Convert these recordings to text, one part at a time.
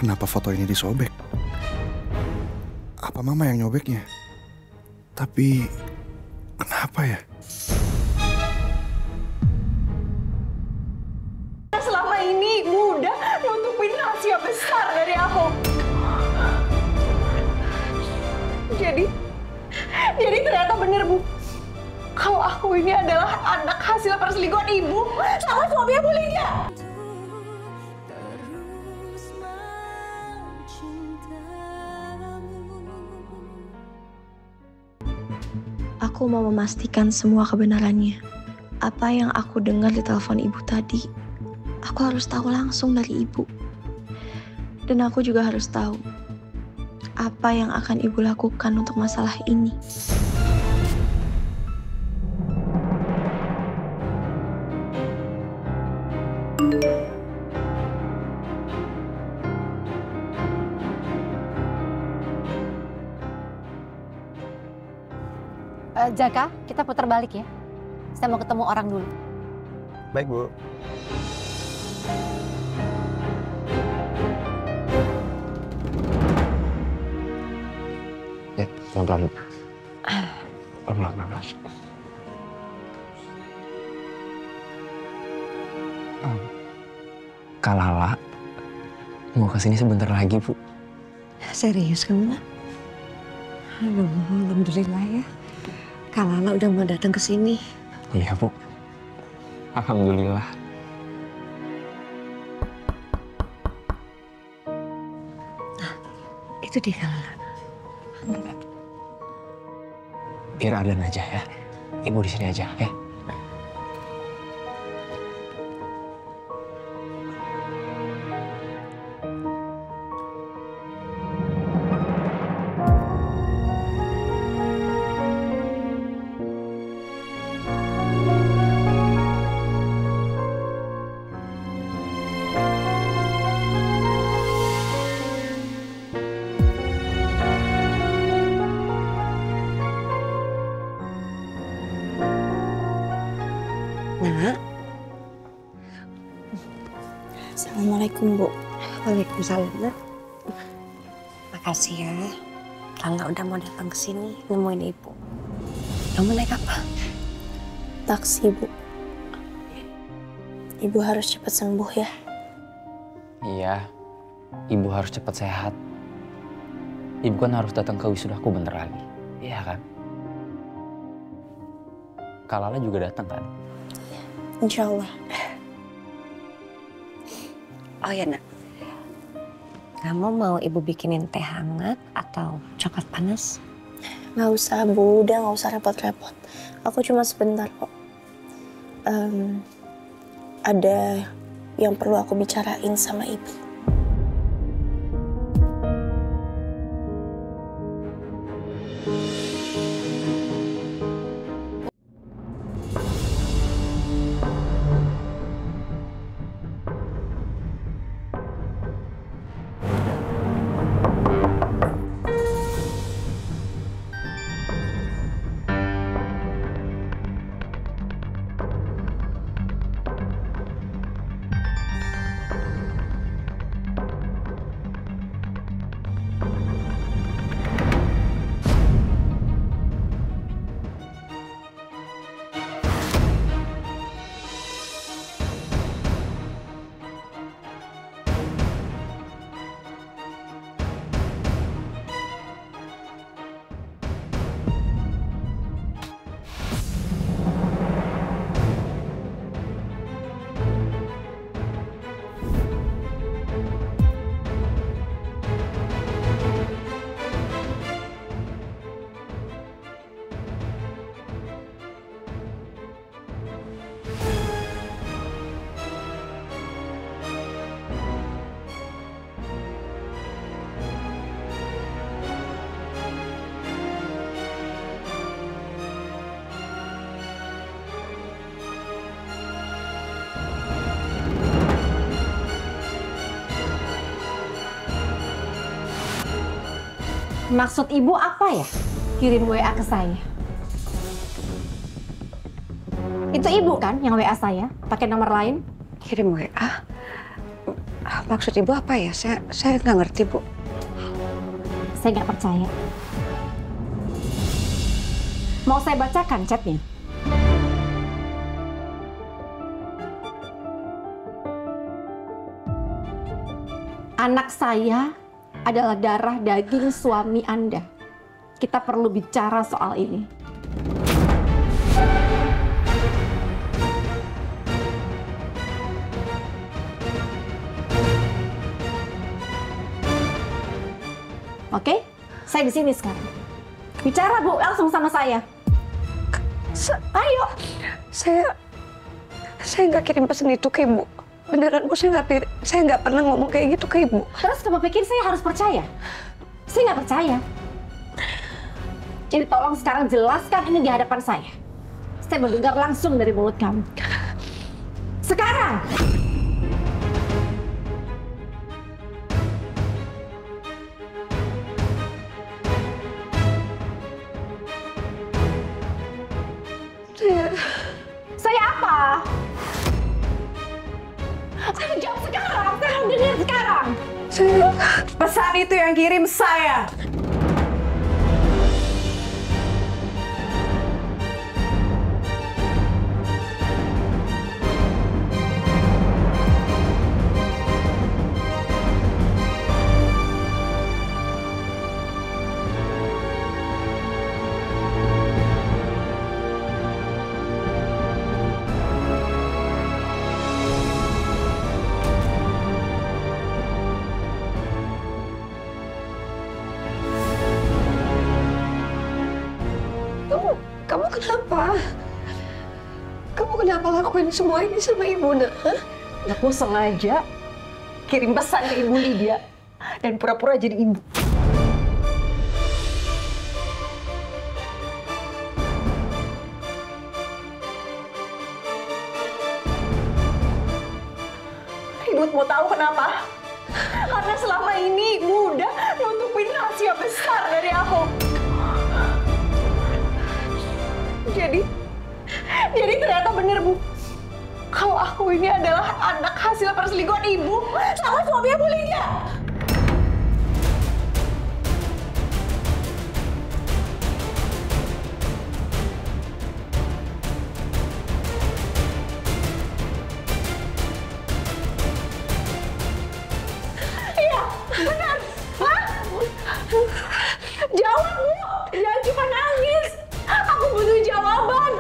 Kenapa foto ini disobek? Apa mama yang nyobeknya? Tapi kenapa ya? Selama ini Ibu udah nutupin rahasia besar dari aku. Jadi ternyata bener, Bu. Kalau aku ini adalah anak hasil perselingkuhan Ibu sama suaminya Bu Lydia. Aku mau memastikan semua kebenarannya. Apa yang aku dengar di telepon ibu tadi, aku harus tahu langsung dari ibu. Dan aku juga harus tahu apa yang akan ibu lakukan untuk masalah ini. Jaka, kita putar balik ya. Saya mau ketemu orang dulu. Baik, Bu. Ya, pelan-pelan. Pelan-pelan. Kak Lala mau kesini sebentar lagi, Bu. Serius kamu, Nak? Aduh, alhamdulillah ya. Kak Lala udah mau datang ke sini. Iya, Bu. Alhamdulillah. Nah, itu dia Kak Lala. Biar Ardan aja ya. Ibu di sini aja, ya. Nak. Assalamualaikum, Bu. Waalaikumsalam, Nak. Makasih ya. Lala udah mau datang ke sini nemuin Ibu. Kamu naik apa? Taksi, Bu. Ibu harus cepat sembuh ya. Iya, Ibu harus cepat sehat. Ibu kan harus datang ke wisudaku bentar lagi. Iya kan? Kak Lala juga datang kan? Insya Allah. Oh ya, Nak. Kamu mau Ibu bikinin teh hangat atau coklat panas? Nggak usah, Bu. Udah nggak usah repot-repot. Aku cuma sebentar kok. Ada yang perlu aku bicarain sama Ibu. Maksud Ibu apa ya? Kirim WA ke saya. Itu Ibu kan yang WA saya, pakai nomor lain? Kirim WA? Maksud Ibu apa ya? Saya nggak ngerti, Bu. Saya nggak percaya. Mau saya bacakan chatnya? Anak saya adalah darah daging suami Anda. Kita perlu bicara soal ini. Oke, saya di sini sekarang. Bicara, Bu, langsung sama saya. Ayo. Saya nggak kirim pesan itu ke Ibu. Beneran, Bu, saya nggak pernah ngomong kayak gitu ke Ibu. Terus kamu pikir saya harus percaya? Saya nggak percaya. Jadi tolong sekarang jelaskan ini di hadapan saya. Saya mendengar langsung dari mulut kamu. Sekarang! Saya apa? Saya jawab sekarang, saya mau dengar sekarang. Pesan itu yang kirim saya. Kamu kenapa? Kamu kenapa lakuin semua ini sama Ibu, Nak? Aku sengaja kirim pesan ke Ibu Lydia dan pura-pura jadi ibu. Ibu mau tahu kenapa? Karena selama ini Ibu udah nutupin rahasia besar dari aku. Jadi ternyata bener, Bu. Kalau aku ini adalah anak hasil perselingkuhan Ibu sama suaminya Bu Lydia. Iya, benar. Hah? Jawab, Bu. Jangan cuma nangis. Aku butuh jawaban.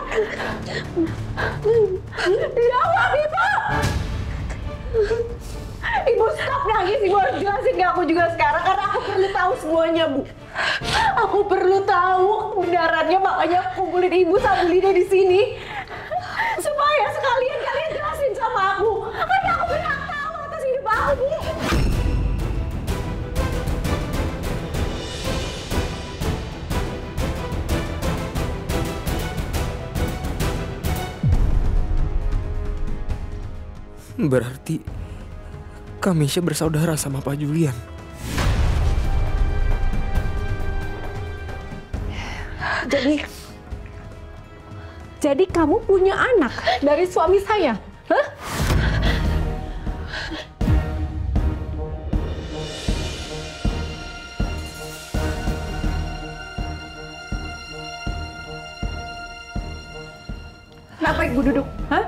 Jawab, Ibu. Ibu stop nangis. Ibu harus jelasin ke aku juga sekarang karena aku perlu tahu semuanya, Bu. Aku perlu tahu kebenarannya, makanya aku kumpulin Ibu sama Bu Lydia di sini supaya sekalian kalian jelasin sama aku. Karena aku berhak tahu atas hidup aku, Bu. Berarti Kamisya bersaudara sama Pak Julian. Jadi kamu punya anak dari suami saya? Hah? Kenapa Ibu duduk? Hah?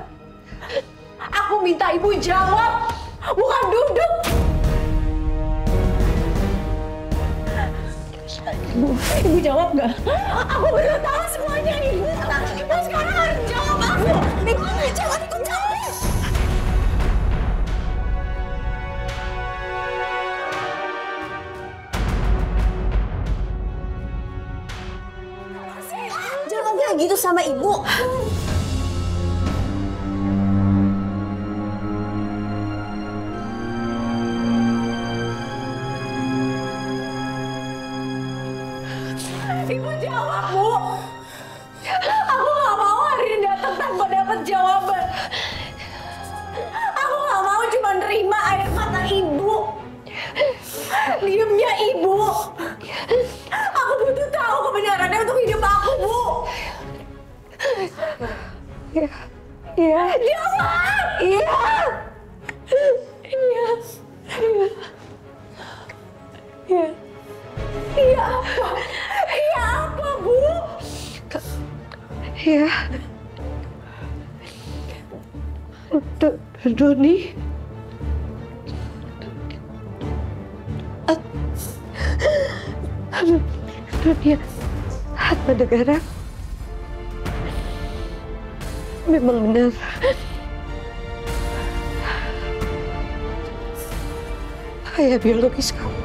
Aku minta Ibu jawab, bukan duduk. Ibu jawab nggak? Aku perlu tahu semuanya, Ibu. Ibu sekarang harus jawab aku. Ibu jangan ikut campur. Jangan bilang gitu sama Ibu. Ibu jawab, Bu. Aku nggak mau hari ini datang tanpa dapat jawaban. Aku nggak mau cuma nerima air mata Ibu. Diamnya Ibu. Aku butuh tahu kebenarannya untuk hidup aku, Bu. Iya. Jawab. Iya. Iya. Doni. Dunia Harta Negara memang benar. Ayah biologis kamu.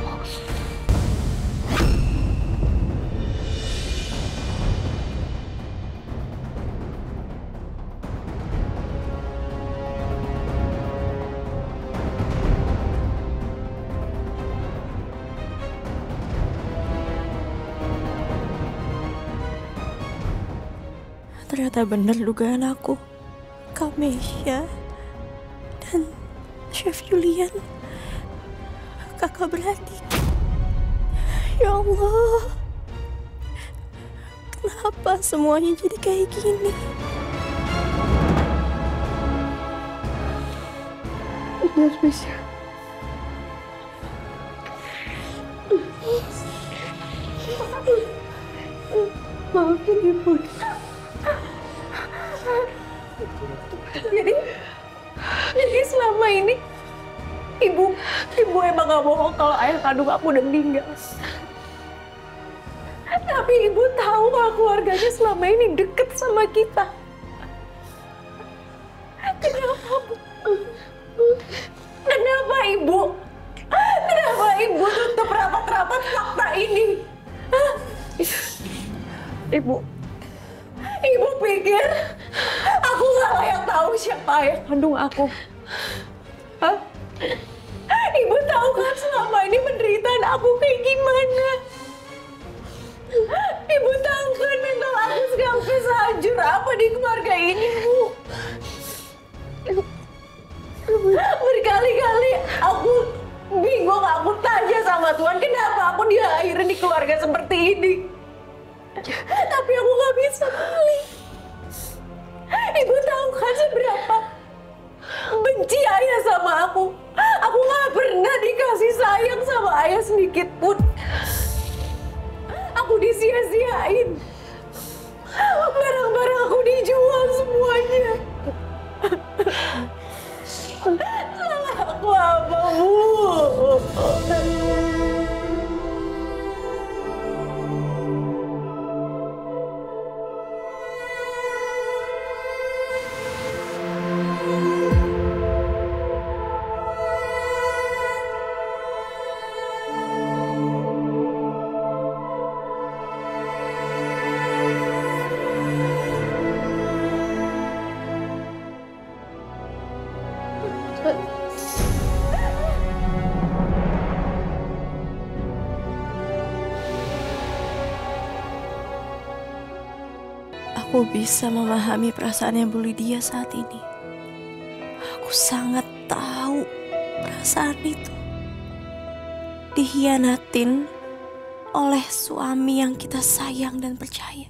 Ternyata benar dugaan aku. Kamesha dan Chef Julian kakak beradik. Ya Allah, kenapa semuanya jadi kayak gini? Benar, Mesha. Maafin Ibu. Jadi selama ini ibu emang gak bohong kalau ayah kandung aku udah meninggal. Tapi ibu tahu kalau keluarganya selama ini deket sama kita. Kenapa, Bu? Kenapa ibu? Kenapa ibu tutup rapat-rapat fakta ini? Hah? Ibu pikir aku gak layak tahu siapa ayah kandung aku? Hah? Ibu tahu kan selama ini penderitaan aku kayak gimana? Ibu tahu kan mental aku sekarang sehancur apa di keluarga ini, Bu? Berkali-kali aku bingung, aku tanya sama Tuhan kenapa aku dilahirin di keluarga seperti ini. Tapi aku gak bisa pilih. Ibu tahu kan seberapa benci ayah sama aku. Aku gak pernah dikasih sayang sama ayah sedikit pun. Aku disia-siain. Barang-barang aku dijual semuanya. Salah aku apa, Bu? Aku bisa memahami perasaannya Bu Lydia saat ini. Aku sangat tahu perasaan itu. Dikhianatin oleh suami yang kita sayang dan percaya.